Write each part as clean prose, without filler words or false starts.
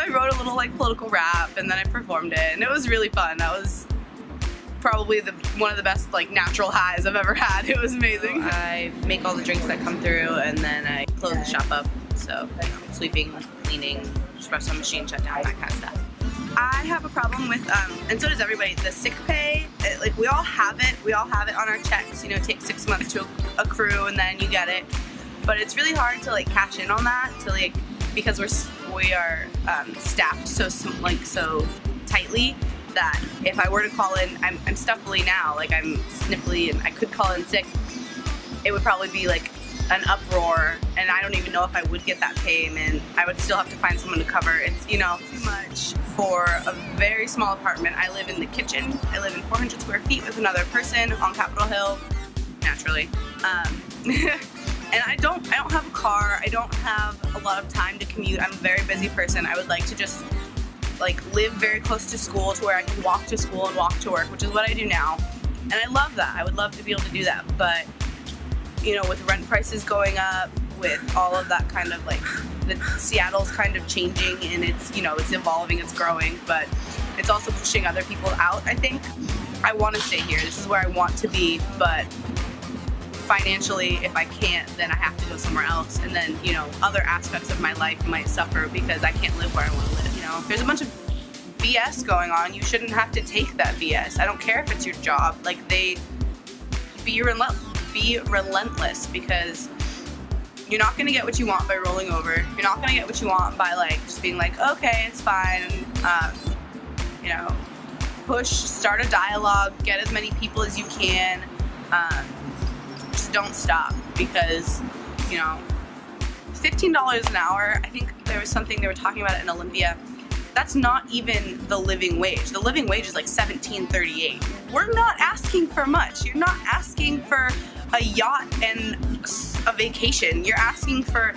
I wrote a little like political rap and then I performed it, and it was really fun. That was probably one of the best like natural highs I've ever had. It was amazing. I make all the drinks that come through, and then I close the shop up. So sweeping, cleaning, espresso machine shut down, that kind of stuff. I have a problem with, and so does everybody, the sick pay. Like we all have it on our checks. You know, it takes 6 months to accrue, and then you get it. But it's really hard to like cash in on that, to like, because we are staffed so tightly that if I were to call in, I'm stuffily now, like I'm sniffly, and I could call in sick, it would probably be like an uproar, and I don't even know if I would get that payment. I would still have to find someone to cover. It's, you know, too much for a very small apartment. I live in the kitchen. I live in 400 square feet with another person on Capitol Hill, naturally. And I don't have a car. I don't have a lot of time to commute. I'm a very busy person. I would like to just like live very close to school, to where I can walk to school and walk to work, which is what I do now. And I love that. I would love to be able to do that. But, you know, with rent prices going up, with all of that kind of like, Seattle's kind of changing, and it's, you know, it's evolving, it's growing, but it's also pushing other people out, I think. I want to stay here. This is where I want to be, but financially, if I can't, then I have to go somewhere else. And then, you know, other aspects of my life might suffer because I can't live where I want to live, you know? If there's a bunch of BS going on, you shouldn't have to take that BS. I don't care if it's your job. Like, be relentless, because you're not going to get what you want by rolling over. You're not going to get what you want by like just being like, okay, it's fine. You know, start a dialogue, get as many people as you can. Just don't stop, because, you know, $15 an hour, I think there was something they were talking about in Olympia, that's not even the living wage. The living wage is like $17.38. We're not asking for much. You're not asking for a yacht and a vacation. You're asking for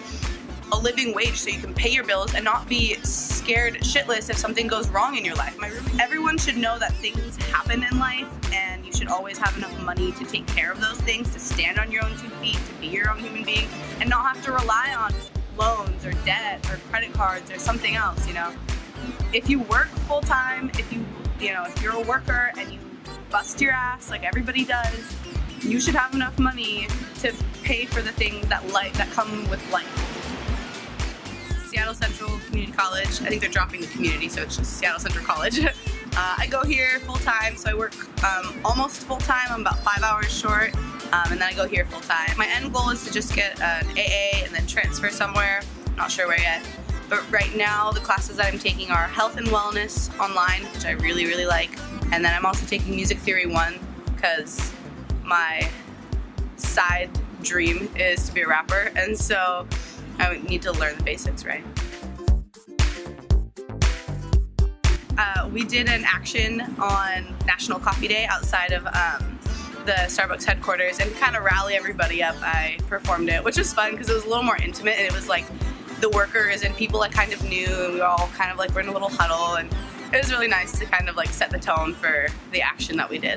a living wage so you can pay your bills and not be scared shitless if something goes wrong in your life. Everyone should know that things happen in life, and you should always have enough money to take care of those things, to stand on your own 2 feet, to be your own human being, and not have to rely on loans or debt or credit cards or something else, you know? If you work full time, if you're a worker and you bust your ass like everybody does, you should have enough money to pay for the things that come with life. Seattle Central Community College. I think they're dropping the community, so it's just Seattle Central College. I go here full time, so I work almost full time. I'm about 5 hours short, and then I go here full time. My end goal is to just get an AA and then transfer somewhere. Not sure where yet. But right now, the classes that I'm taking are health and wellness online, which I really, really like. And then I'm also taking music theory 1, because my side dream is to be a rapper, and so I would need to learn the basics, right? We did an action on National Coffee Day outside of the Starbucks headquarters, and to kind of rally everybody up, I performed it, which was fun because it was a little more intimate, and it was like the workers and people I kind of knew, and we all kind of like were in a little huddle, and it was really nice to kind of like set the tone for the action that we did.